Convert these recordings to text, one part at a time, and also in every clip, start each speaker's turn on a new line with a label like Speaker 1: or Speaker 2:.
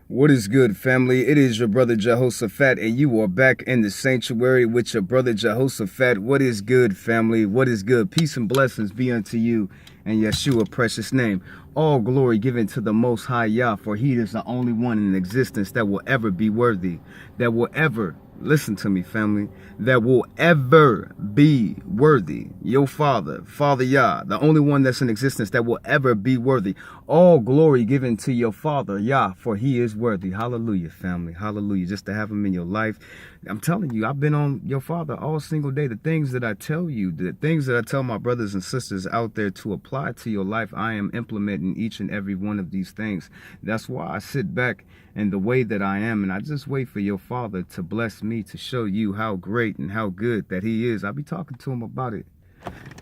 Speaker 1: What is good, family? It is your brother Jehoshaphat, and you are back in the sanctuary with your brother Jehoshaphat. What is good, family? What is good? Peace and blessings be unto you in Yeshua precious name. All glory given to the Most High Yah, for He is the only one in existence that will ever be worthy, that will ever, listen to me, family, that will ever be worthy. Your Father, Father Yah, the only one that's in existence that will ever be worthy. All glory given to your Father Yah, for He is worthy. Hallelujah, family. Hallelujah. Just to have Him in your life. I'm telling you, I've been on your Father all single day. The things that I tell you, the things that I tell my brothers and sisters out there to apply to your life, I am implementing each and every one of these things. That's why I sit back in the way that I am, and I just wait for your Father to bless me, to show you how great and how good that He is. I'll be talking to Him about it.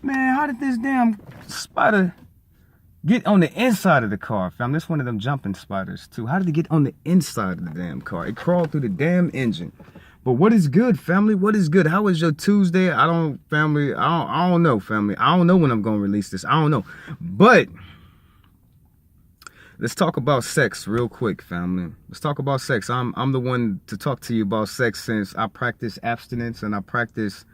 Speaker 1: Man, how did this damn spider get on the inside of the car, fam? That's one of them jumping spiders, too. How did it get on the inside of the damn car? It crawled through the damn engine. But what is good, family? What is good? How was your Tuesday? I don't know, family. I don't know when I'm going to release this. I don't know. But let's talk about sex real quick, family. Let's talk about sex. I'm the one to talk to you about sex since I practice abstinence, and I practice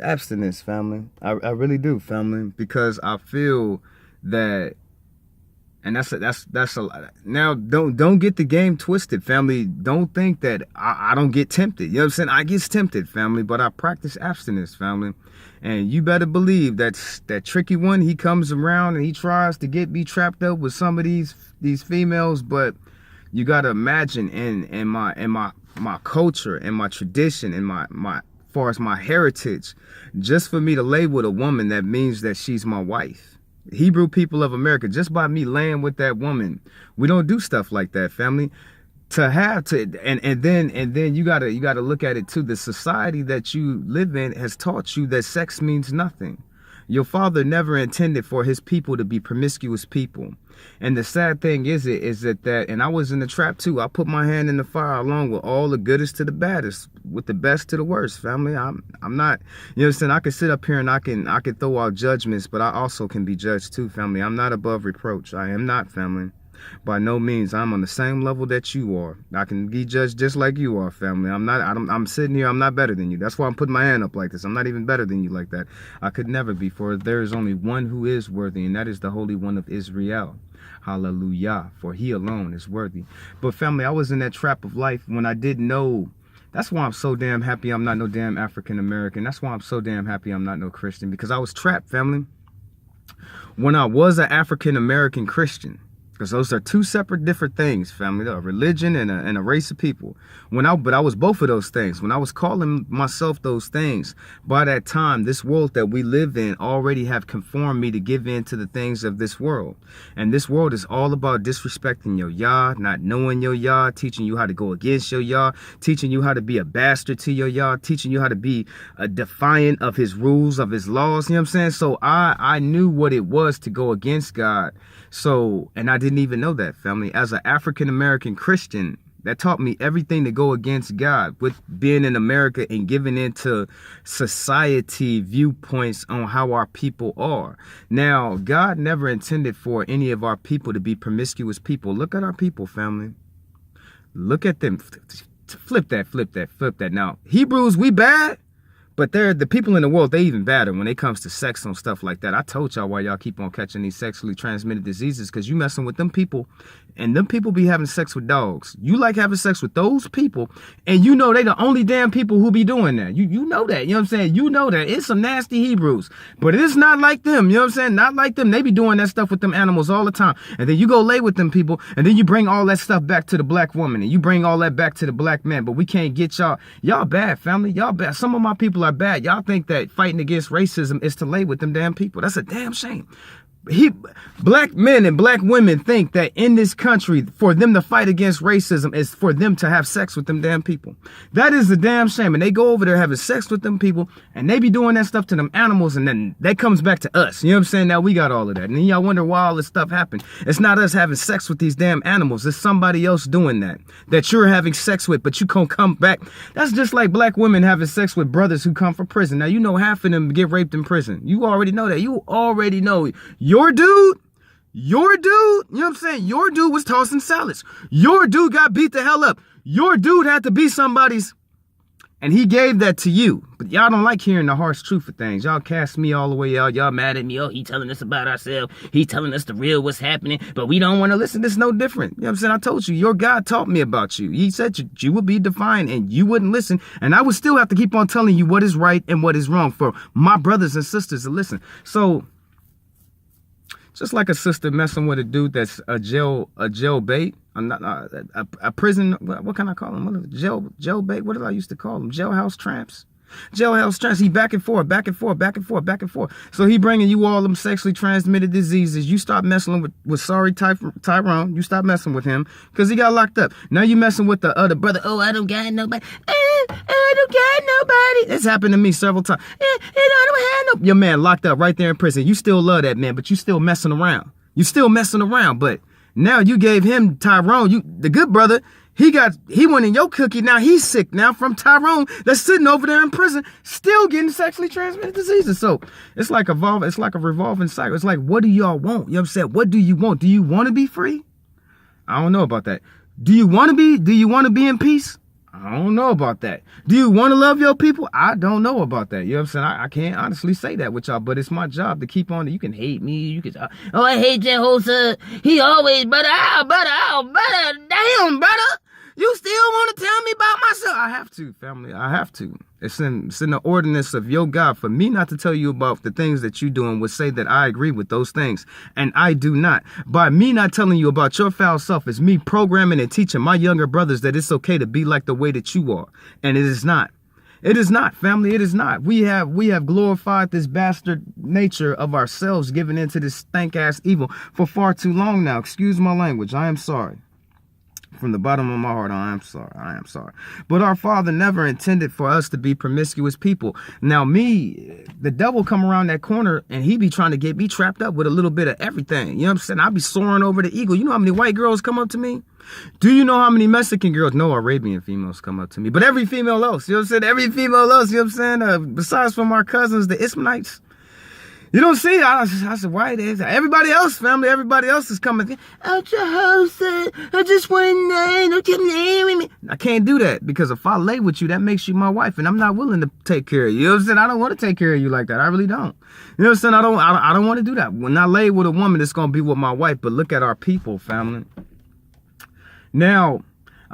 Speaker 1: abstinence, family. I really do, family, because I feel that, and that's a lot. Now, don't get the game twisted, family. Don't think that I don't get tempted. You know what I'm saying? I get tempted, family, but I practice abstinence, family. And you better believe that tricky one, he comes around and he tries to get me trapped up with some of these females, but you gotta imagine in my culture and my tradition and my far as my heritage, just for me to lay with a woman, that means that she's my wife. Hebrew people of America, just by me laying with that woman, we don't do stuff like that, family. And then you gotta look at it too. The society that you live in has taught you that sex means nothing. Your Father never intended for His people to be promiscuous people. And the sad thing is that, and I was in the trap too. I put my hand in the fire along with all the goodest to the baddest, with the best to the worst, family. I'm not, you know what I'm saying? I can sit up here and I can throw out judgments, but I also can be judged too, family. I'm not above reproach. I am not, family. By no means. I'm on the same level that you are. I can be judged just like you are, family. I'm sitting here, I'm not better than you. That's why I'm putting my hand up like this. I'm not even better than you like that. I could never be, for there is only one who is worthy, and that is the Holy One of Israel. Hallelujah, for He alone is worthy. But family, I was in that trap of life when I didn't know. That's why I'm so damn happy I'm not no damn African American. That's why I'm so damn happy I'm not no Christian, because I was trapped, family. When I was an African American Christian, because those are two separate different things, family. A religion and a race of people. But I was both of those things. When I was calling myself those things, by that time, this world that we live in already have conformed me to give in to the things of this world. And this world is all about disrespecting your Yah, not knowing your Yah, teaching you how to go against your Yah, teaching you how to be a bastard to your Yah, teaching you how to be a defiant of His rules, of His laws. You know what I'm saying? So I knew what it was to go against God. So, and I didn't even know that, family. As an African-American Christian, that taught me everything to go against God, with being in America and giving into society viewpoints on how our people are. Now, God never intended for any of our people to be promiscuous people. Look at our people, family. Look at them. Flip that. Now, Hebrews, we bad. But they're the people in the world, they even badder when it comes to sex and stuff like that. I told y'all why y'all keep on catching these sexually transmitted diseases, because you messing with them people, and them people be having sex with dogs. You like having sex with those people, and you know they the only damn people who be doing that. You know that, you know what I'm saying? You know that. It's some nasty Hebrews, but it's not like them, you know what I'm saying? Not like them. They be doing that stuff with them animals all the time. And then you go lay with them people, and then you bring all that stuff back to the black woman, and you bring all that back to the black man. But we can't get y'all. Y'all bad, family. Y'all bad. Some of my people are bad. Y'all think that fighting against racism is to lay with them damn people. That's a damn shame. Black men and black women think that in this country, for them to fight against racism is for them to have sex with them damn people. That is a damn shame. And they go over there having sex with them people, and they be doing that stuff to them animals, and then that comes back to us. You know what I'm saying? Now we got all of that. And then y'all wonder why all this stuff happened. It's not us having sex with these damn animals. It's somebody else doing that you're having sex with, but you can't come back. That's just like black women having sex with brothers who come from prison. Now, you know half of them get raped in prison. You already know that. You already know your dude Your dude, you know what I'm saying? Your dude was tossing salads. Your dude got beat the hell up. Your dude had to be somebody's, and he gave that to you. But y'all don't like hearing the harsh truth of things. Y'all cast me all the way out. Y'all mad at me. Oh, he telling us about ourselves. He telling us the real what's happening. But we don't want to listen. It's no different. You know what I'm saying? I told you, your God taught me about you. He said you would be defiant and you wouldn't listen. And I would still have to keep on telling you what is right and what is wrong for my brothers and sisters to listen. So, just like a sister messing with a dude that's a jail bait. I'm not a prison. What can I call them? Jail bait. What did I used to call them? Jailhouse tramps. Jailhouse tramps. He back and forth, back and forth, back and forth, back and forth. So he bringing you all them sexually transmitted diseases. You stop messing with sorry Tyrone. You stop messing with him because he got locked up. Now you messing with the other brother. Oh, I don't got nobody. I don't got nobody. This happened to me several times. I don't have no. Your man locked up right there in prison. You still love that man, but you still messing around. You still messing around, but now you gave him Tyrone, the good brother. He went in your cookie. Now he's sick now from Tyrone that's sitting over there in prison, still getting sexually transmitted diseases. So it's like a revolving cycle. It's like, what do y'all want? You know what I'm saying? What do you want? Do you want to be free? I don't know about that. Do you want to be in peace? I don't know about that. Do you want to love your people? I don't know about that. You know what I'm saying? I can't honestly say that with y'all, but it's my job to keep on. You can hate me. You can, oh, I hate that whole son. He always, brother, damn, brother. You still want to tell me about myself? I have to, family. I have to. It's in the ordinance of your God for me not to tell you about the things that you do and would say that I agree with those things. And I do not. By me not telling you about your foul self is me programming and teaching my younger brothers that it's okay to be like the way that you are. And it is not. It is not, family. It is not. We have glorified this bastard nature of ourselves, giving into this stank-ass evil for far too long now. Excuse my language. I am sorry. From the bottom of my heart, I am sorry. But our Father never intended for us to be promiscuous people. Now me, the devil come around that corner and he be trying to get me trapped up with a little bit of everything. You know what I'm saying? I be soaring over the eagle. You know how many white girls come up to me? Do you know how many Mexican girls? No, Arabian females come up to me. But every female else, you know what I'm saying? Every female else, you know what I'm saying? Besides from our cousins, the Ismailites. You don't see, I said, why? Everybody else, family, everybody else is coming. Out your house, I just want to know, don't keep naming me. I can't do that because if I lay with you, that makes you my wife, and I'm not willing to take care of you. You know what I'm saying? I don't want to take care of you like that. I really don't. You know what I'm saying? I don't want to do that. When I lay with a woman, it's going to be with my wife, but look at our people, family. Now,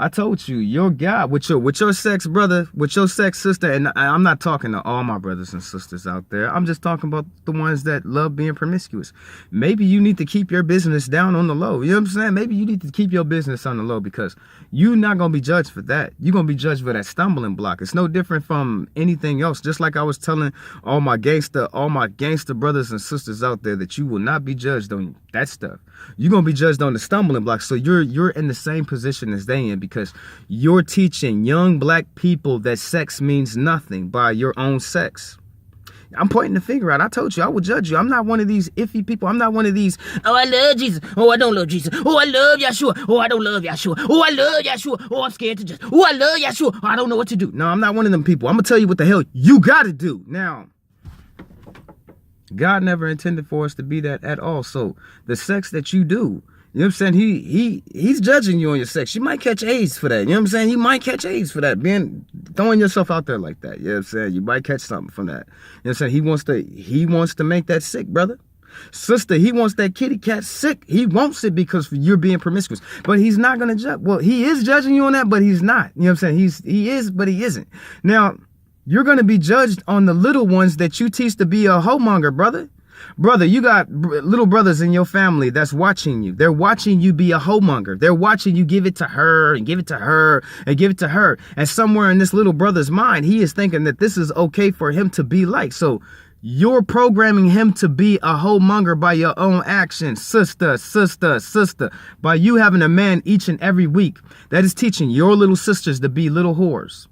Speaker 1: I told you, your God, with your sex brother, with your sex sister, and I'm not talking to all my brothers and sisters out there. I'm just talking about the ones that love being promiscuous. Maybe you need to keep your business down on the low. You know what I'm saying? Maybe you need to keep your business on the low because you're not going to be judged for that. You're going to be judged for that stumbling block. It's no different from anything else. Just like I was telling all my gangster brothers and sisters out there that you will not be judged on that stuff. You're going to be judged on the stumbling block. So you're in the same position as they in because you're teaching young black people that sex means nothing by your own sex. I'm pointing the finger out. I told you, I will judge you. I'm not one of these iffy people. I'm not one of these, oh, I love Jesus. Oh, I don't love Jesus. Oh, I love Yeshua. Oh, I don't love Yeshua. Oh, I love Yeshua. Oh, I'm scared to just, oh, I love Yeshua. Oh, I don't know what to do. No, I'm not one of them people. I'm going to tell you what the hell you got to do. Now, God never intended for us to be that at all. So the sex that you do, you know what I'm saying? He's judging you on your sex. You might catch AIDS for that. You know what I'm saying? You might catch AIDS for that. Throwing yourself out there like that. You know what I'm saying? You might catch something from that. You know what I'm saying? He wants to make that sick, brother. Sister, he wants that kitty cat sick. He wants it because you're being promiscuous. But he's not going to judge. Well, he is judging you on that, but he's not. You know what I'm saying? He is, but he isn't. Now, you're going to be judged on the little ones that you teach to be a homemonger, brother. Brother, you got little brothers in your family that's watching you. They're watching you be a homemonger. They're watching you give it to her and give it to her and give it to her. And somewhere in this little brother's mind, he is thinking that this is okay for him to be like. So you're programming him to be a homemonger by your own actions, sister. By you having a man each and every week that is teaching your little sisters to be little whores.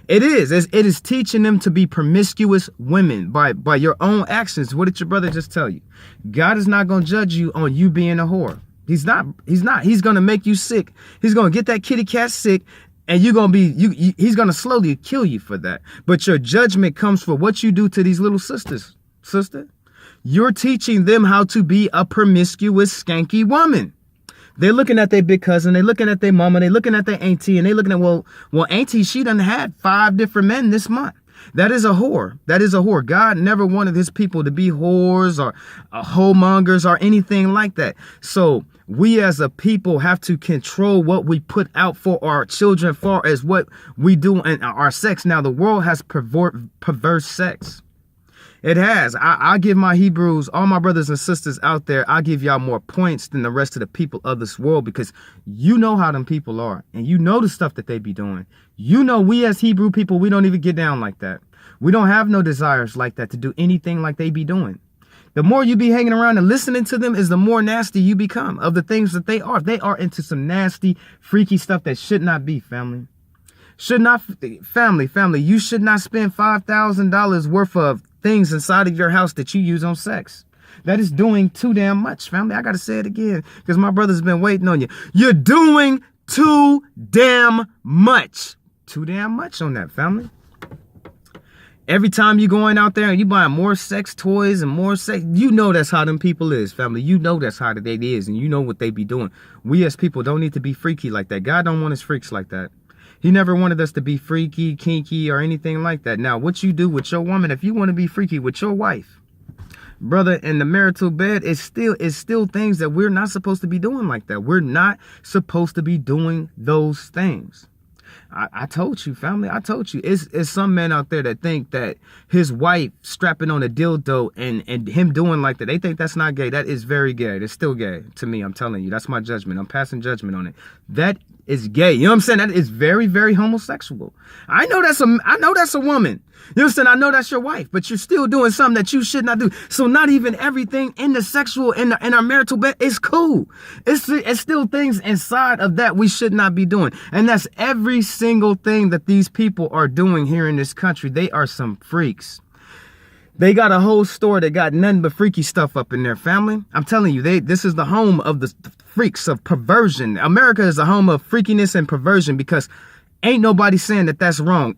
Speaker 1: It is teaching them to be promiscuous women by your own actions. What did your brother just tell you? God is not going to judge you on you being a whore. He's not. He's going to make you sick. He's going to get that kitty cat sick and you're going to be, he's going to slowly kill you for that. But your judgment comes for what you do to these little sisters. Sister, You're teaching them how to be a promiscuous, skanky woman. They're looking at their big cousin, they're looking at their mama, they're looking at their auntie, and they're looking at, well, auntie, she done had 5 different men this month. That is a whore. That is a whore. God never wanted his people to be whores or whoremongers or anything like that. So we as a people have to control what we put out for our children, far as what we do in our sex. Now, the world has perverse sex. It has. I give my Hebrews, all my brothers and sisters out there, I give y'all more points than the rest of the people of this world, because you know how them people are, and you know the stuff that they be doing. You know, we as Hebrew people, we don't even get down like that. We don't have no desires like that to do anything like they be doing. The more you be hanging around and listening to them is the more nasty you become of the things that they are. They are into some nasty, freaky stuff that should not be, family. Should not, family, you should not spend $5,000 worth of things inside of your house that you use on sex. That is doing too damn much, family. I gotta say it again, because my brother's been waiting on you. You're doing too damn much. Too damn much on that, family. Every time you going out there and you buying more sex toys and more sex, you know that's how them people is, family. You know that's how they is, and you know what they be doing. We as people don't need to be freaky like that. God don't want us freaks like that. He never wanted us to be freaky, kinky, or anything like that. Now, what you do with your woman, if you want to be freaky with your wife, brother, in the marital bed, it's still things that we're not supposed to be doing like that. We're not supposed to be doing those things. I told you, family. I told you. It's some men out there that think that his wife strapping on a dildo and him doing like that, they think that's not gay. That is very gay. It's still gay to me. I'm telling you. That's my judgment. I'm passing judgment on it. That is gay. You know what I'm saying? That is very, very homosexual. I know that's a woman. You understand? I know that's your wife, but you're still doing something that you should not do. So not even everything in the sexual, in our marital bed is cool. It's still things inside of that we should not be doing. And that's every single thing that these people are doing here in this country. They are some freaks. They got a whole store that got nothing but freaky stuff up in their family. I'm telling you, this is the home of the freaks of perversion. America is a home of freakiness and perversion, because ain't nobody saying that that's wrong.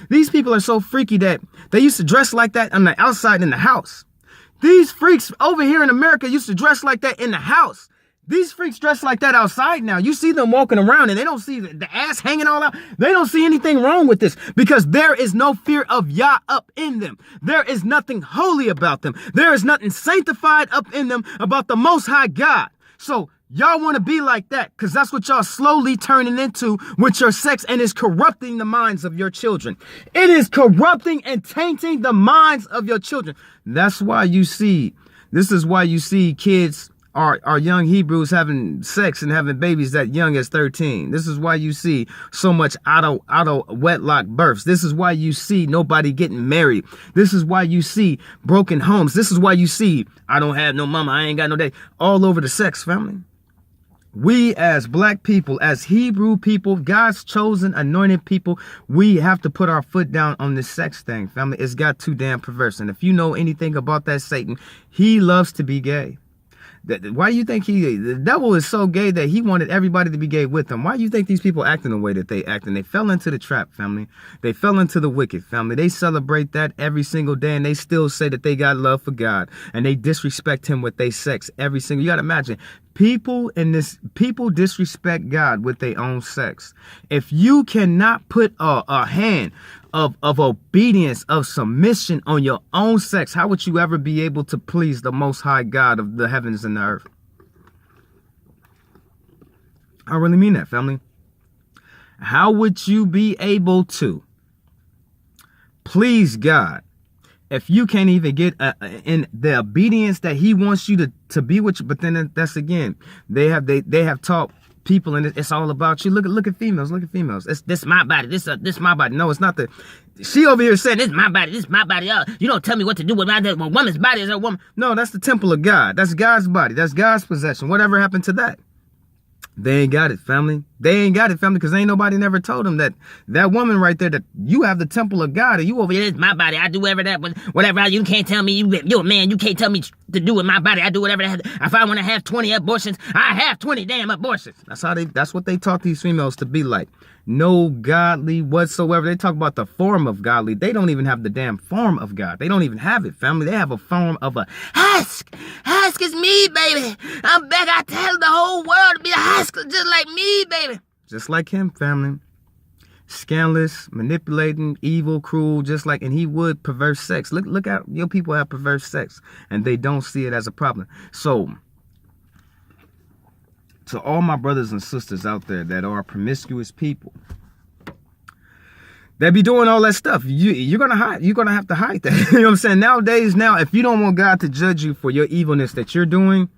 Speaker 1: These people are so freaky that they used to dress like that on the outside in the house. These freaks over here in America used to dress like that in the house. These freaks dress like that outside now. You see them walking around and they don't see the ass hanging all out. They don't see anything wrong with this, because there is no fear of Yah up in them. There is nothing holy about them. There is nothing sanctified up in them about the Most High God. So y'all want to be like that, because that's what y'all slowly turning into with your sex, and is corrupting the minds of your children. It is corrupting and tainting the minds of your children. This is why you see kids, our young Hebrews having sex and having babies that young as 13. This is why you see so much out of wedlock births. This is why you see nobody getting married. This is why you see broken homes. This is why you see, I don't have no mama, I ain't got no daddy, all over the sex, family. We as black people, as Hebrew people, God's chosen, anointed people, we have to put our foot down on this sex thing, family. It's got too damn perverse. And if you know anything about that Satan, he loves to be gay. Why do you think the devil is so gay that he wanted everybody to be gay with him? Why do you think these people acting the way that they act? And they fell into the trap, family. They fell into the wicked, family. They celebrate that every single day, and they still say that they got love for God, and they disrespect him with their sex every single. You got to imagine, people disrespect God with their own sex. If you cannot put a hand of obedience, of submission on your own sex, how would you ever be able to please the Most High God of the heavens and the earth? I really mean that, family. How would you be able to please God if you can't even get in the obedience that he wants you to be with you? But then that's, again, they have taught people, and it's all about you. Look at females. This my body. This my body. No, it's not. She over here saying, this my body. You don't tell me what to do with my body. Well, woman's body is a woman. No, that's the temple of God. That's God's body. That's God's possession. Whatever happened to that? They ain't got it, family. They ain't got it, family, because ain't nobody never told them that that woman right there, that you have the temple of God, and you over here, it's my body, I do whatever, you can't tell me, you're a man, you can't tell me to do with my body, I do whatever. If I want to have 20 abortions, I have 20 damn abortions. That's what they taught these females to be like. No godly whatsoever. They talk about the form of godly. They don't even have the damn form of God. They don't even have it, family. They have a form of a husk. Husk is me, baby. I'm back. I tell the whole world to be a husk just like me, baby. Just like him, family. Scandalous, manipulating, evil, cruel, just like, and he would perverse sex. Look at your people have perverse sex, and they don't see it as a problem. So, to all my brothers and sisters out there that are promiscuous people, that be doing all that stuff, you're gonna hide. You're gonna have to hide that. You know what I'm saying? Nowadays, if you don't want God to judge you for your evilness that you're doing,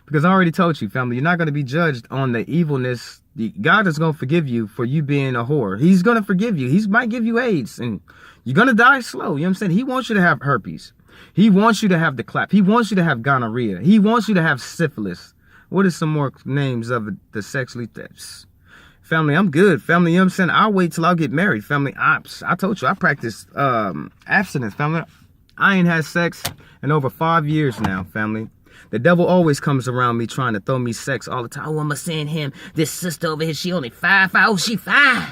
Speaker 1: because I already told you, family, you're not gonna be judged on the evilness. God is gonna forgive you for you being a whore. He's gonna forgive you. He might give you AIDS, and you're gonna die slow. You know what I'm saying? He wants you to have herpes. He wants you to have the clap. He wants you to have gonorrhea. He wants you to have syphilis. What are some more names of the sexually thefts? Family, I'm good. Family, you know what I'm saying? I'll wait till I get married. Family, I told you, I practice abstinence. Family, I ain't had sex in over 5 years now, family. The devil always comes around me trying to throw me sex all the time. Oh, I'm going to send him this sister over here. She only 5'5". Oh, she fine.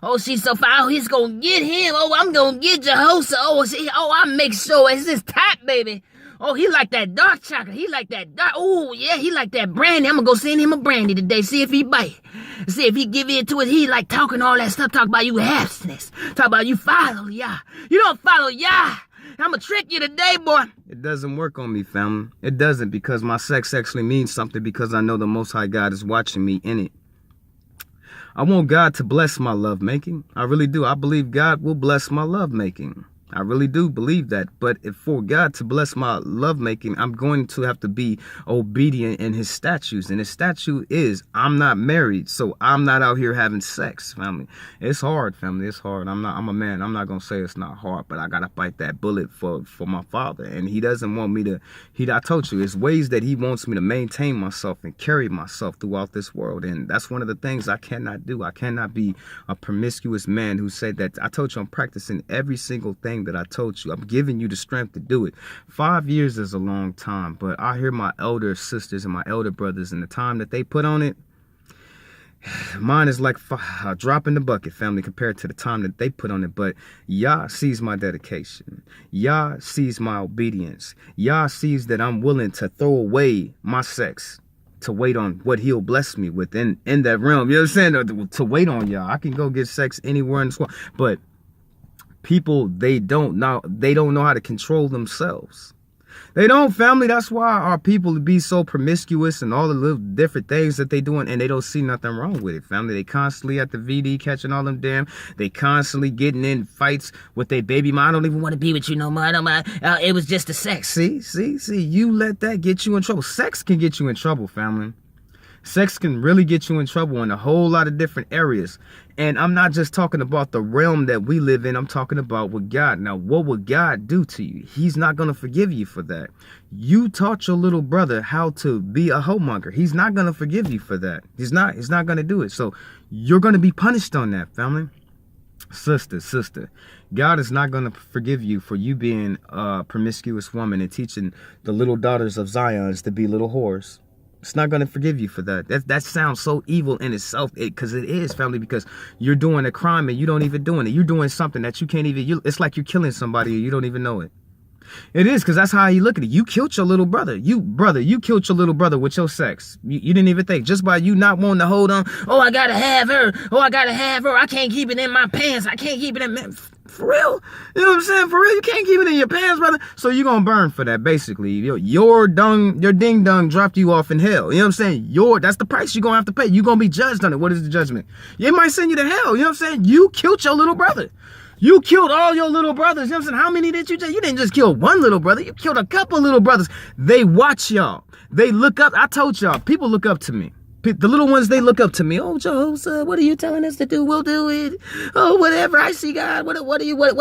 Speaker 1: Oh, she's so fine. Oh, he's going to get him. Oh, I'm going to get Jehoshaphat. Oh, I make sure it's this type, baby. Oh, he like that dark chocolate. He like that dark. Oh, yeah, he like that brandy. I'm going to go send him a brandy today. See if he bite. See if he give in to it. He like talking all that stuff. Talk about you abstinence. Talk about you follow Yah. You don't follow Yah. I'm going to trick you today, boy. It doesn't work on me, family. It doesn't, because my sex actually means something, because I know the Most High God is watching me in it. I want God to bless my lovemaking. I really do. I believe God will bless my lovemaking. I really do believe that. But if for God to bless my lovemaking, I'm going to have to be obedient in his statutes. And his statute is I'm not married, so I'm not out here having sex, family. It's hard, family. It's hard. I'm a man. I'm not going to say it's not hard, but I got to bite that bullet for my father. And he doesn't want me to, I told you, it's ways that he wants me to maintain myself and carry myself throughout this world. And that's one of the things I cannot do. I cannot be a promiscuous man who said that. I told you I'm practicing every single thing that I told you. I'm giving you the strength to do it. 5 years is a long time, but I hear my elder sisters and my elder brothers, and the time that they put on it, mine is like a drop in the bucket, family, compared to the time that they put on it. But Yah sees my dedication. Yah sees my obedience. Yah sees that I'm willing to throw away my sex to wait on what he'll bless me with in that realm. You know what I'm saying? To wait on Yah. I can go get sex anywhere in this world, but people, they don't know how to control themselves. They don't, family. That's why our people be so promiscuous and all the little different things that they doing, and they don't see nothing wrong with it, family. They constantly at the VD catching all them damn. They constantly getting in fights with their baby mom. I don't even want to be with you no more. I don't mind. It was just the sex. See. You let that get you in trouble. Sex can get you in trouble, family. Sex can really get you in trouble in a whole lot of different areas. And I'm not just talking about the realm that we live in. I'm talking about with God. Now, what would God do to you? He's not going to forgive you for that. You taught your little brother how to be a homemonger. He's not going to forgive you for that. He's not going to do it. So you're going to be punished on that, family. Sister, God is not going to forgive you for you being a promiscuous woman and teaching the little daughters of Zions to be little whores. It's not going to forgive you for that. That sounds so evil in itself, because it is, family, because you're doing a crime and you don't even doing it. You're doing something that you can't even, it's like you're killing somebody and you don't even know it. It is, because that's how you look at it. You killed your little brother. You killed your little brother with your sex. You didn't even think, just by you not wanting to hold on. Oh, I got to have her. Oh, I got to have her. I can't keep it in my pants. I can't keep it in for real. You know what I'm saying? For real, you can't keep it in your pants, brother. So you're going to burn for that, basically. Your ding dong dropped you off in hell. You know what I'm saying? That's the price you're going to have to pay. You're going to be judged on it. What is the judgment? It might send you to hell. You know what I'm saying? You killed your little brother. You killed all your little brothers. You know what I'm saying? How many did you do? You didn't just kill one little brother. You killed a couple little brothers. They watch y'all. They look up. I told y'all, people look up to me. The little ones, they look up to me. Oh, Jehoshaphat, what are you telling us to do? We'll do it. Oh, whatever. I see God. What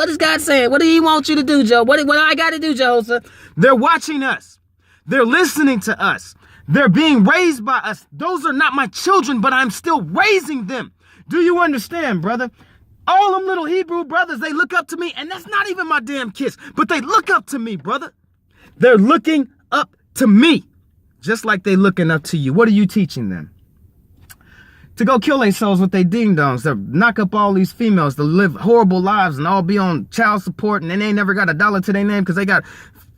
Speaker 1: is God saying? What do he want you to do, Joe? What do I got to do, Jehoshaphat? They're watching us. They're listening to us. They're being raised by us. Those are not my children, but I'm still raising them. Do you understand, brother? All them little Hebrew brothers, they look up to me, and that's not even my damn kids, but they look up to me, brother. They're looking up to me, just like they looking up to you. What are you teaching them? To go kill themselves with their ding-dongs, to knock up all these females, to live horrible lives and all be on child support, and they ain't never got $1 to their name because they got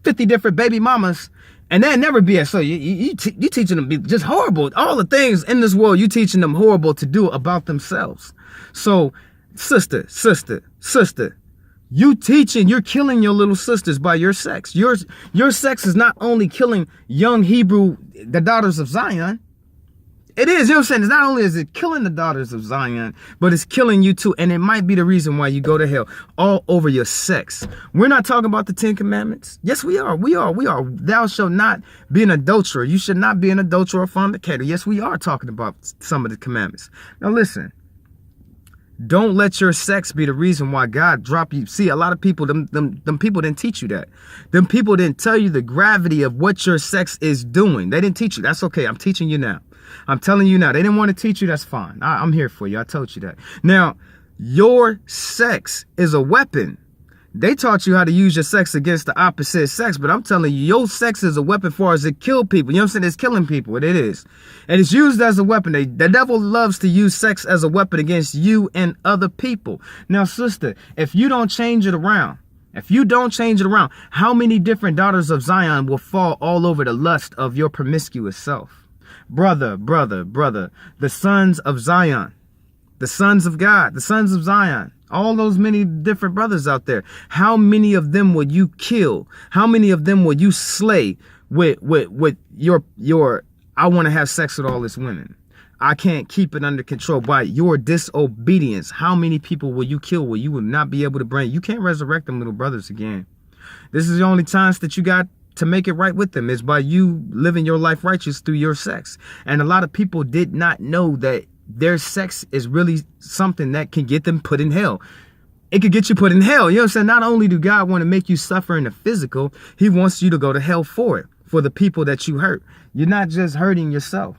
Speaker 1: 50 different baby mamas, and they'll never be so you teaching them just horrible. All the things in this world, you teaching them horrible to do about themselves. So, sister, you're killing your little sisters by your sex. Your sex is not only killing young Hebrew, the daughters of Zion. It is, you know what I'm saying? It's not only is it killing the daughters of Zion, but it's killing you too. And it might be the reason why you go to hell all over your sex. We're not talking about the 10 Commandments. Yes, we are. Thou shalt not be an adulterer. You should not be an adulterer or fornicator. Yes, we are talking about some of the commandments. Now listen. Don't let your sex be the reason why God dropped you. See, a lot of people, them people didn't teach you that. Them people didn't tell you the gravity of what your sex is doing. They didn't teach you. That's okay. I'm teaching you now. I'm telling you now. They didn't want to teach you. That's fine. I'm here for you. I told you that. Now, your sex is a weapon. They taught you how to use your sex against the opposite sex, but I'm telling you, your sex is a weapon for us to kill people. You know what I'm saying? It's killing people. It is. And it's used as a weapon. The devil loves to use sex as a weapon against you and other people. Now, sister, if you don't change it around, how many different daughters of Zion will fall all over the lust of your promiscuous self? Brother, the sons of Zion, the sons of God, the sons of Zion, all those many different brothers out there. How many of them would you kill? How many of them would you slay with your I want to have sex with all these women? I can't keep it under control by your disobedience. How many people will you kill where you will not be able to bring? You can't resurrect them little brothers again. This is the only chance that you got to make it right with them is by you living your life righteous through your sex. And a lot of people did not know that their sex is really something that can get them put in hell. It could get you put in hell. You know what I'm saying? Not only do God want to make you suffer in the physical, he wants you to go to hell for it, for the people that you hurt. You're not just hurting yourself.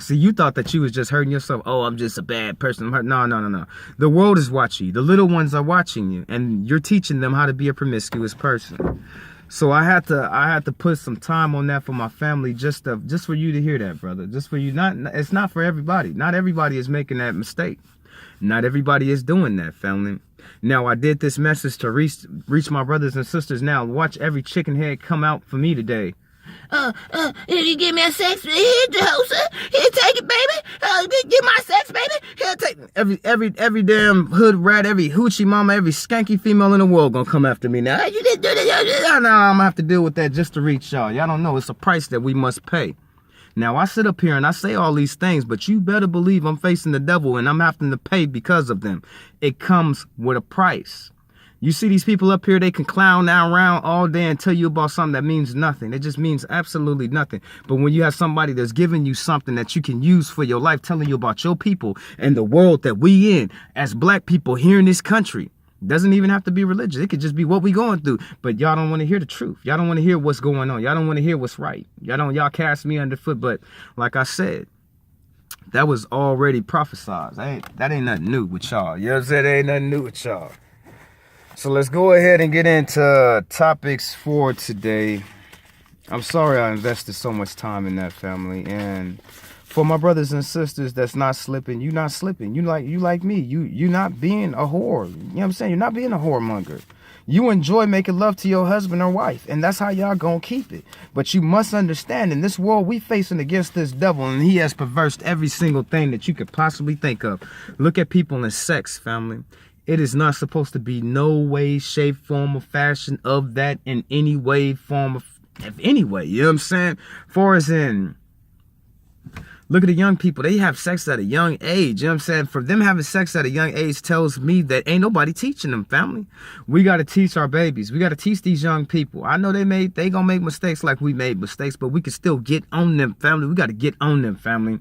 Speaker 1: See, you thought that you was just hurting yourself. Oh, I'm just a bad person. No. The world is watching you. The little ones are watching you, and you're teaching them how to be a promiscuous person. So I had to put some time on that for my family, just for you to hear that, brother. Just for you. It's not for everybody. Not everybody is making that mistake. Not everybody is doing that, family. Now, I did this message to reach my brothers and sisters. Now, watch every chicken head come out for me today.
Speaker 2: If you give me a sex, here, Joseph, here, take it, baby. Give my sex, baby. Here, take it.
Speaker 1: Every damn hood rat, every hoochie mama, every skanky female in the world gonna come after me now.
Speaker 2: You didn't do that.
Speaker 1: I'm gonna have to deal with that just to reach y'all. Y'all don't know. It's a price that we must pay. Now, I sit up here and I say all these things, but you better believe I'm facing the devil and I'm having to pay because of them. It comes with a price. You see these people up here, they can clown around all day and tell you about something that means nothing. It just means absolutely nothing. But when you have somebody that's giving you something that you can use for your life, telling you about your people and the world that we in as black people here in this country, doesn't even have to be religious. It could just be what we going through. But y'all don't want to hear the truth. Y'all don't want to hear what's going on. Y'all don't want to hear what's right. Y'all cast me underfoot. But like I said, that was already prophesied. That ain't nothing new with y'all. You know what I'm saying? That ain't nothing new with y'all. So let's go ahead and get into topics for today. I'm sorry I invested so much time in that, family. And for my brothers and sisters that's not slipping, you not slipping. You like me. You not being a whore. You know what I'm saying? You're not being a whoremonger. You enjoy making love to your husband or wife, and that's how y'all gonna keep it. But you must understand, in this world we facing against this devil, and he has perversed every single thing that you could possibly think of. Look at people in sex, family. It is not supposed to be no way, shape, form, or fashion of that in any way, form, of any way. You know what I'm saying? For as in, look at the young people. They have sex at a young age. You know what I'm saying? For them having sex at a young age tells me that ain't nobody teaching them, family. We got to teach our babies. We got to teach these young people. I know they gonna make mistakes like we made mistakes, but we can still get on them, family. We got to get on them, family.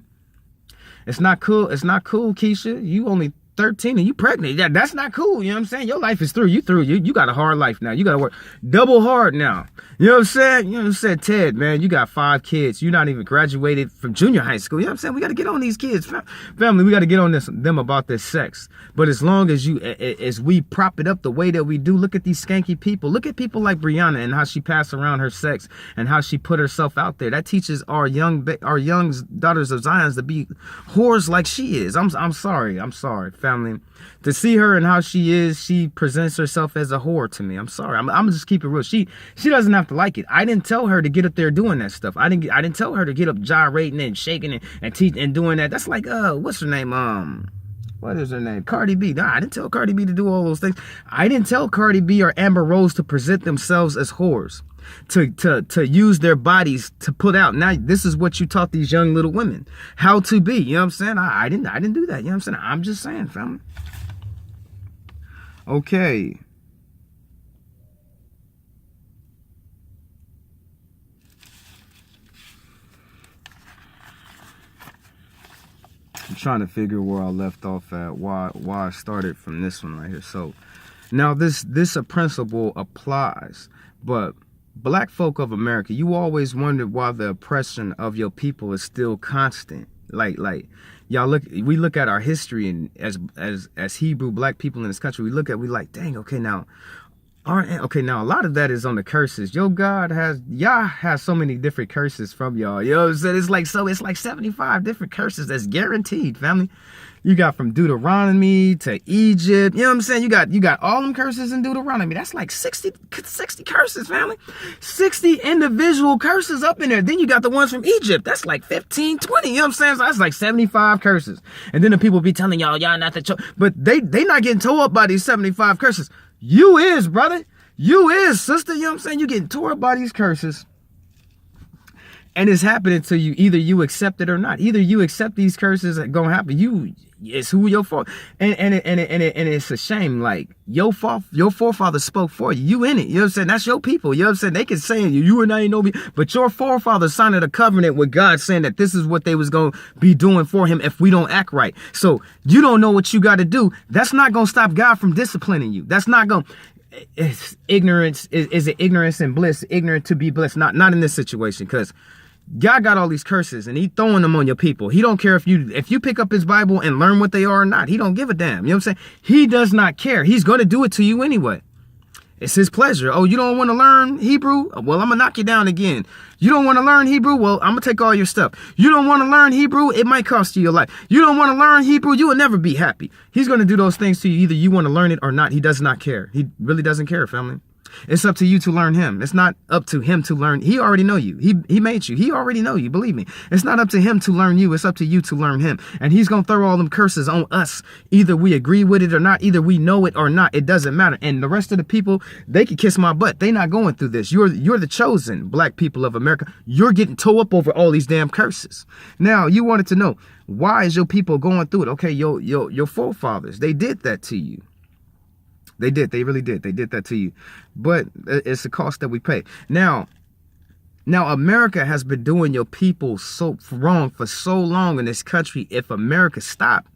Speaker 1: It's not cool. It's not cool, Keisha. You only 13 and you pregnant. Yeah, that's not cool. You know what I'm saying? Your life is through. You through. You got a hard life now. You got to work double hard now. You know what I'm saying? You know what I'm saying? Ted, man, you got 5 kids. You're not even graduated from junior high school. You know what I'm saying? We got to get on these kids. Family, we got to get on them about this sex. But as long as as we prop it up the way that we do, look at these skanky people. Look at people like Brianna and how she passed around her sex and how she put herself out there. That teaches our young daughters of Zion to be whores like she is. I'm sorry, family. To see her and how she is, she presents herself as a whore to me. I'm sorry. I'm just keep it real. She doesn't have to like it. I didn't tell her to get up there doing that stuff. I didn't tell her to get up gyrating and shaking and doing that. That's like what's her name? What is her name? Cardi B. Nah, I didn't tell Cardi B to do all those things. I didn't tell Cardi B or Amber Rose to present themselves as whores, to use their bodies to put out. Now, this is what you taught these young little women how to be. You know what I'm saying? I didn't do that. You know what I'm saying? I'm just saying, family. Okay. I'm trying to figure where I left off at, why I started from this one right here. So now this a principle applies, but black folk of America, you always wondered why the oppression of your people is still constant. Like y'all we look at our history, and as Hebrew black people in this country, we like, dang, okay, now a lot of that is on the curses. Y'all has so many different curses from y'all. You know what I'm saying? It's like 75 different curses that's guaranteed, family. You got from Deuteronomy to Egypt. You know what I'm saying? You got all them curses in Deuteronomy. That's like 60 curses, family. 60 individual curses up in there. Then you got the ones from Egypt. That's like 15, 20. You know what I'm saying? So that's like 75 curses. And then the people be telling y'all not to but they not getting tore up by these 75 curses. You is, brother. You is, sister. You know what I'm saying? You getting tore up by these curses. And it's happening to you. Either you accept it or not. Either you accept these curses are gonna happen. It's who your fault. And it's a shame. Like your forefathers spoke for you. You in it. You know what I'm saying? That's your people. You know what I'm saying? They can say you and I ain't know me, but your forefathers signed a covenant with God saying that this is what they was gonna be doing for him if we don't act right. So you don't know what you got to do. That's not gonna stop God from disciplining you. That's not gonna. It's ignorance. Is it ignorance and bliss? Ignorant to be blessed. Not in this situation, because God got all these curses and he throwing them on your people. He don't care if you pick up his Bible and learn what they are or not. He don't give a damn. You know what I'm saying? He does not care. He's going to do it to you anyway. It's his pleasure. Oh, you don't want to learn Hebrew? Well, I'm going to knock you down again. You don't want to learn Hebrew? Well, I'm going to take all your stuff. You don't want to learn Hebrew? It might cost you your life. You don't want to learn Hebrew? You will never be happy. He's going to do those things to you. Either you want to learn it or not. He does not care. He really doesn't care, family. It's up to you to learn him. It's not up to him to learn. He already know you. He made you. He already know you. Believe me. It's not up to him to learn you. It's up to you to learn him. And he's going to throw all them curses on us. Either we agree with it or not. Either we know it or not. It doesn't matter. And the rest of the people, they can kiss my butt. They not going through this. You're the chosen black people of America. You're getting towed up over all these damn curses. Now, you wanted to know, why is your people going through it? Okay, your forefathers, they did that to you. They did. They really did. They did that to you. But it's a cost that we pay. Now America has been doing your people so wrong for so long in this country. If America stopped,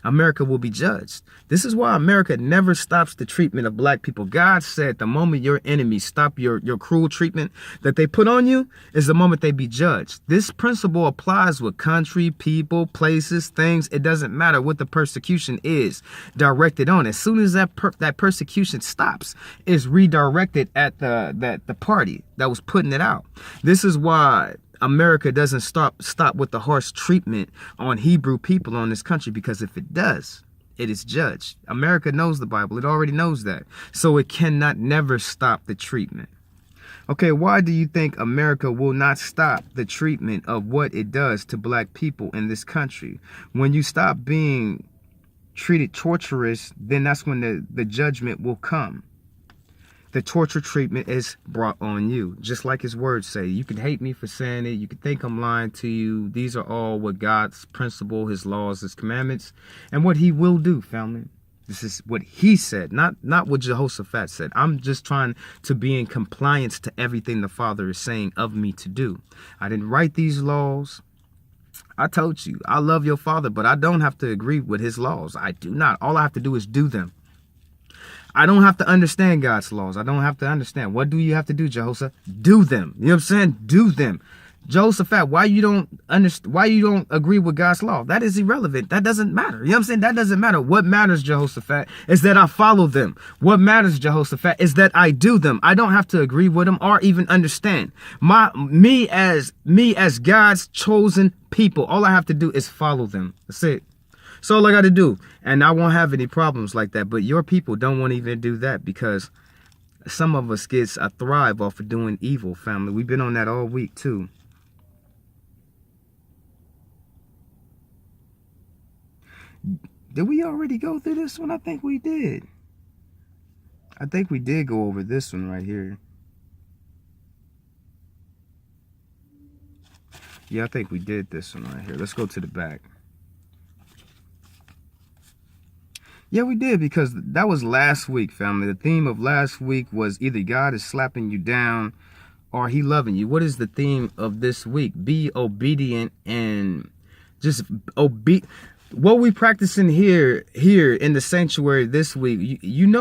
Speaker 1: America will be judged. This is why America never stops the treatment of black people. God said the moment your enemies stop your cruel treatment that they put on you is the moment they be judged. This principle applies with country, people, places, things. It doesn't matter what the persecution is directed on. As soon as that persecution stops, it's redirected at the party that was putting it out. This is why America doesn't stop with the harsh treatment on Hebrew people on this country, because if it does, it is judged. America knows the Bible. It already knows that. So it cannot never stop the treatment. Okay, why do you think America will not stop the treatment of what it does to black people in this country? When you stop being treated torturous, then that's when the judgment will come. The torture treatment is brought on you, just like his words say. You can hate me for saying it. You can think I'm lying to you. These are all what God's principle, his laws, his commandments, and what he will do, family. This is what he said, not what Jehoshaphat said. I'm just trying to be in compliance to everything the Father is saying of me to do. I didn't write these laws. I told you, I love your father, but I don't have to agree with his laws. I do not. All I have to do is do them. I don't have to understand God's laws. I don't have to understand. What do you have to do, Jehoshaphat? Do them. You know what I'm saying? Do them. Jehoshaphat, why you don't understand? Why you don't agree with God's law? That is irrelevant. That doesn't matter. You know what I'm saying? That doesn't matter. What matters, Jehoshaphat, is that I follow them. What matters, Jehoshaphat, is that I do them. I don't have to agree with them or even understand. Me as God's chosen people, all I have to do is follow them. That's it. So all I got to do, and I won't have any problems like that. But your people don't want to even do that because some of us kids thrive off of doing evil, family. We've been on that all week too. Did we already go through this one? I think we did. I think we did go over this one right here. Yeah, I think we did this one right here. Let's go to the back. Yeah, we did, because that was last week, family. The theme of last week was either God is slapping you down or he loving you. What is the theme of this week? Be obedient and just what we practicing here in the sanctuary this week. You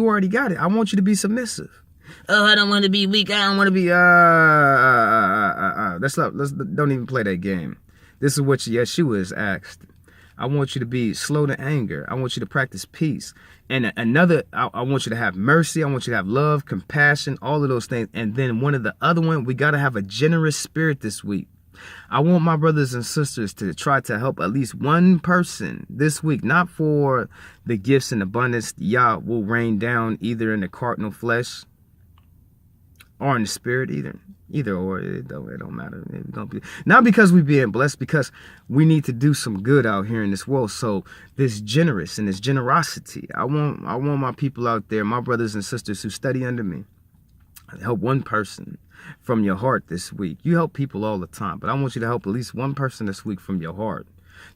Speaker 1: already got it. I want you to be submissive.
Speaker 2: Oh, I don't want to be weak. I don't want to be.
Speaker 1: Let's don't even play that game. This is what Yeshua is asked. I want you to be slow to anger. I want you to practice peace. And I want you to have mercy. I want you to have love, compassion, all of those things. And then we got to have a generous spirit this week. I want my brothers and sisters to try to help at least one person this week, not for the gifts and abundance Yah will rain down either in the carnal flesh or in the spirit, either or. It don't matter. It don't be, not because we being blessed, because we need to do some good out here in this world. So this generous and this generosity, I want my people out there, my brothers and sisters who study under me, help one person from your heart this week. You help people all the time, but I want you to help at least one person this week from your heart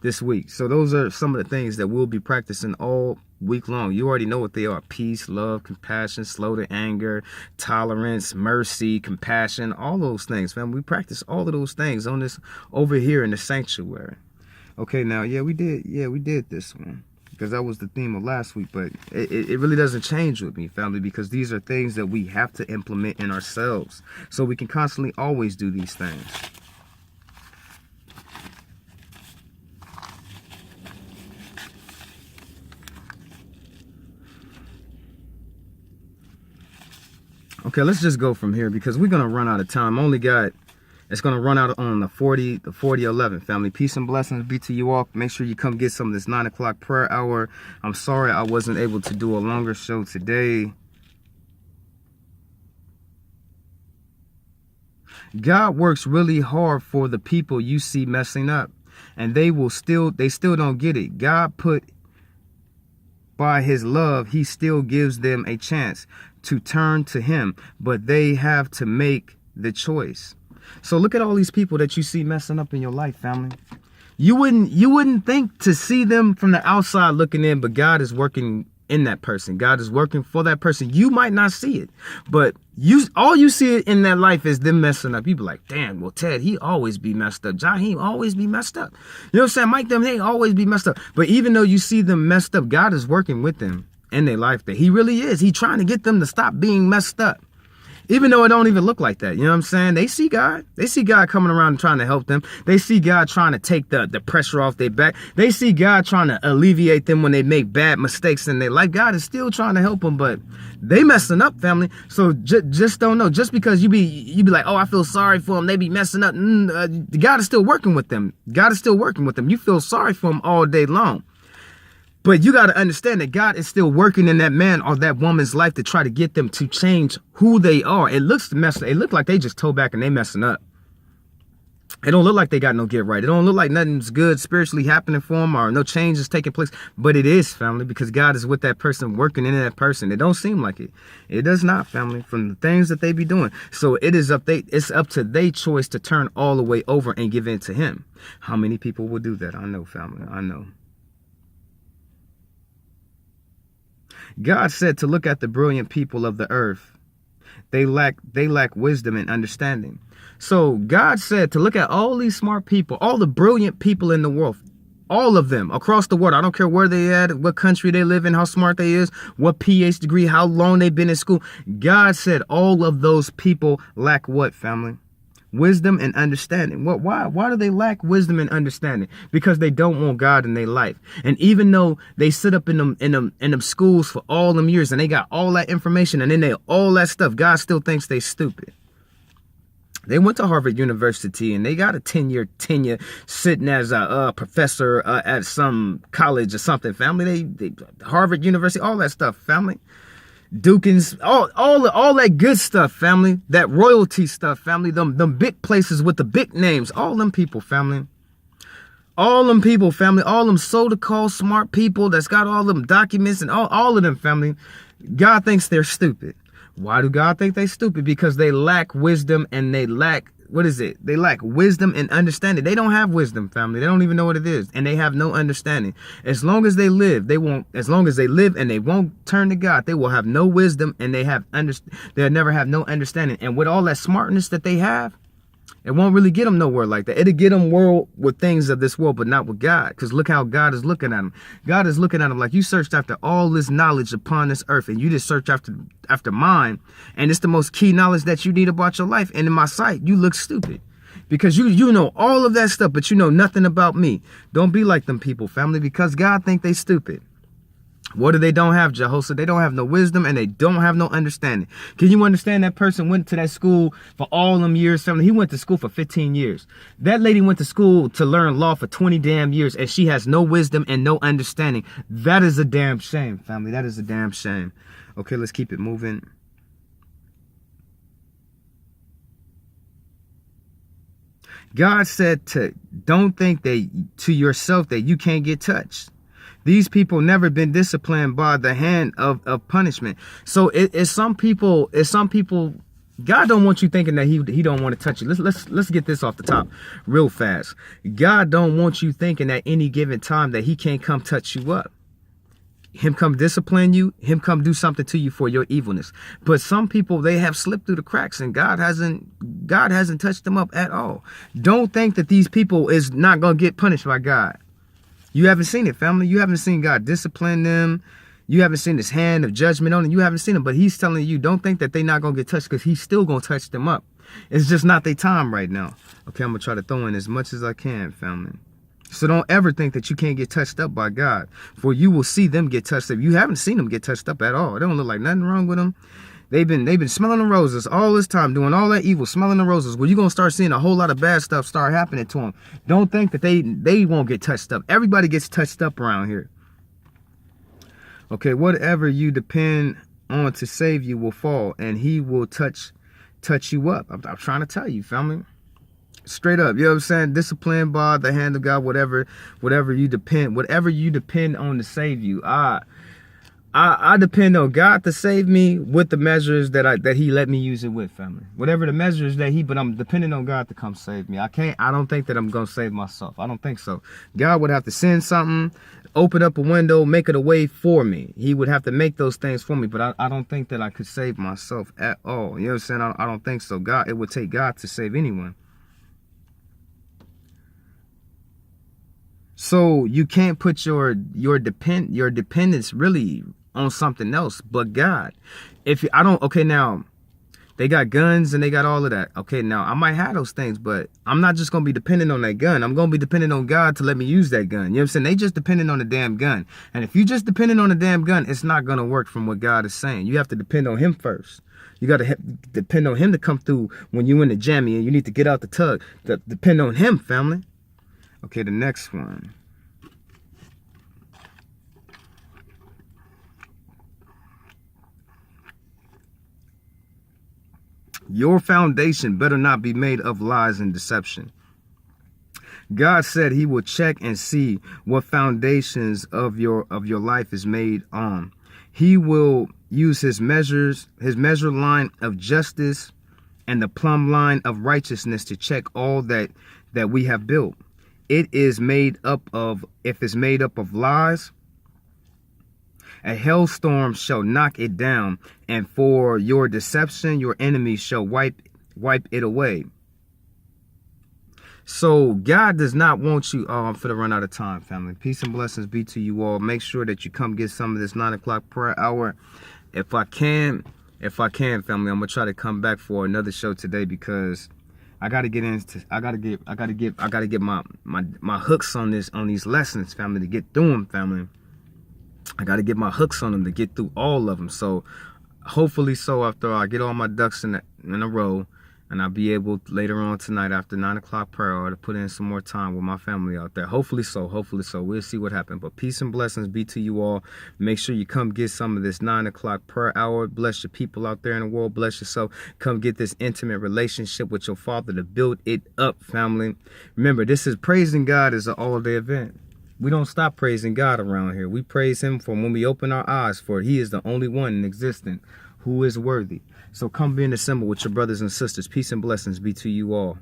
Speaker 1: this week. So those are some of the things that we'll be practicing all week long. You already know what they are: peace, love, compassion, slow to anger, tolerance, mercy, compassion, all those things, fam. We practice all of those things on this over here in the sanctuary. Okay, now, we did this one because that was the theme of last week, but it really doesn't change with me, family, because these are things that we have to implement in ourselves so we can constantly always do these things. Okay, let's just go from here because we're going to run out of time. It's going to run out on the 4011, family. Peace and blessings be to you all. Make sure you come get some of this 9 o'clock prayer hour. I'm sorry I wasn't able to do a longer show today. God works really hard for the people you see messing up, and they still don't get it. God put by his love, he still gives them a chance to turn to him, but they have to make the choice. So look at all these people that you see messing up in your life, family. You wouldn't think to see them from the outside looking in, but God is working in that person. God is working for that person. You might not see it, but all you see in that life is them messing up. You be like, damn, well, Ted, he always be messed up. Jaheim always be messed up. You know what I'm saying? Mike, they always be messed up. But even though you see them messed up, God is working with them in their life. That he really is. He trying to get them to stop being messed up. Even though it don't even look like that. You know what I'm saying? They see God. They see God coming around and trying to help them. They see God trying to take the pressure off their back. They see God trying to alleviate them when they make bad mistakes in their life. God is still trying to help them, but they messing up, family. So just don't know. Just because you be like, oh, I feel sorry for them, they be messing up. God is still working with them. God is still working with them. You feel sorry for them all day long. But you got to understand that God is still working in that man or that woman's life to try to get them to change who they are. It looks messed up. It look like they just toe back and they messing up. It don't look like they got no get right. It don't look like nothing's good spiritually happening for them or no change is taking place. But it is, family, because God is with that person, working in that person. It don't seem like it. It does not, family, from the things that they be doing. So it's up to their choice to turn all the way over and give in to him. How many people will do that? I know, family. I know. God said to look at the brilliant people of the earth. They lack wisdom and understanding. So God said to look at all these smart people, all the brilliant people in the world, all of them across the world. I don't care where they at, what country they live in, how smart they is, what PhD degree, how long they've been in school. God said all of those people lack what, family? Wisdom and understanding. What? Why do they lack wisdom and understanding? Because they don't want God in their life. And even though they sit up in them schools for all them years and they got all that information and then they all that stuff, God still thinks they stupid. They went to Harvard University and they got a 10-year tenure sitting as a professor at some college or something, family. They Harvard University, all that stuff, family. Dukins, all that good stuff, family. That royalty stuff, family. Them big places with the big names. All them people, family. All them people, family. All them so-called smart people that's got all them documents and all of them, family. God thinks they're stupid. Why do God think they stupid? Because they lack wisdom and they lack, what is it? They lack wisdom and understanding. They don't have wisdom, family. They don't even know what it is. And they have no understanding. As long as they live, as long as they live and they won't turn to God, they will have no wisdom and they'll never have no understanding. And with all that smartness that they have, it won't really get them nowhere like that. It'll get them world with things of this world, but not with God. Because look how God is looking at them. God is looking at them like you searched after all this knowledge upon this earth, and you just search after mine. And it's the most key knowledge that you need about your life. And in my sight, you look stupid. Because you know all of that stuff, but you know nothing about me. Don't be like them people, family, because God think they stupid. What do they don't have, Jehoshaphat? They don't have no wisdom and they don't have no understanding. Can you understand that person went to that school for all them years? Family? He went to school for 15 years. That lady went to school to learn law for 20 damn years and she has no wisdom and no understanding. That is a damn shame, family. That is a damn shame. Okay, let's keep it moving. God said don't think to yourself that you can't get touched. These people never been disciplined by the hand of punishment. So it's some people, God don't want you thinking that he don't want to touch you. Let's get this off the top real fast. God don't want you thinking at any given time that he can't come touch you up. Him come discipline you, him come do something to you for your evilness. But some people, they have slipped through the cracks and God hasn't touched them up at all. Don't think that these people is not going to get punished by God. You haven't seen it, family. You haven't seen God discipline them. You haven't seen his hand of judgment on them. You haven't seen him, but he's telling you, don't think that they're not going to get touched because he's still going to touch them up. It's just not their time right now. Okay, I'm going to try to throw in as much as I can, family. So don't ever think that you can't get touched up by God, for you will see them get touched up. You haven't seen them get touched up at all. They don't look like nothing wrong with them. They've been smelling the roses all this time, doing all that evil, smelling the roses. Well, you're going to start seeing a whole lot of bad stuff start happening to them. Don't think that they won't get touched up. Everybody gets touched up around here. Okay, whatever you depend on to save you will fall, and he will touch you up. I'm trying to tell you, family. Straight up, you know what I'm saying? Disciplined by the hand of God, whatever you depend on to save you. I depend on God to save me with the measures that he let me use it with, family. Whatever the measures but I'm depending on God to come save me. I don't think that I'm going to save myself. I don't think so. God would have to send something, open up a window, make it a way for me. He would have to make those things for me, but I don't think that I could save myself at all. You know what I'm saying? I don't think so. It would take God to save anyone. So you can't put your dependence really on something else but God. Now they got guns and they got all of that. Okay, now I might have those things, but I'm not just gonna be dependent on that gun. I'm gonna be dependent on God to let me use that gun. You know what I'm saying? They just dependent on the damn gun. And if you just dependent on the damn gun, it's not gonna work from what God is saying. You have to depend on him first. You got to depend on him to come through when you in the jammy and you need to get out the tug. Depend on him, family. Okay, the next one. Your foundation better not be made of lies and deception. God said he will check and see what foundations of your life is made on. He will use his measure line of justice and the plumb line of righteousness to check all that we have built. If it's made up of lies, A hailstorm shall knock it down, and for your deception, your enemies shall wipe it away. So God does not want you, I'm finna run out of time, family. Peace and blessings be to you all. Make sure that you come get some of this 9 o'clock prayer hour. If I can, family, I'm gonna try to come back for another show today, because I gotta get my hooks on these lessons, family, to get through them, family. I gotta get my hooks on them to get through all of them. So hopefully, after I get all my ducks in a row, and I'll be able later on tonight after 9 o'clock prayer hour to put in some more time with my family out there. Hopefully so. We'll see what happens. But peace and blessings be to you all. Make sure you come get some of this 9 o'clock prayer hour. Bless your people out there in the world. Bless yourself. Come get this intimate relationship with your Father to build it up, family. Remember, praising God is an all-day event. We don't stop praising God around here. We praise him from when we open our eyes, for he is the only one in existence who is worthy. So come be in the symbol with your brothers and sisters. Peace and blessings be to you all.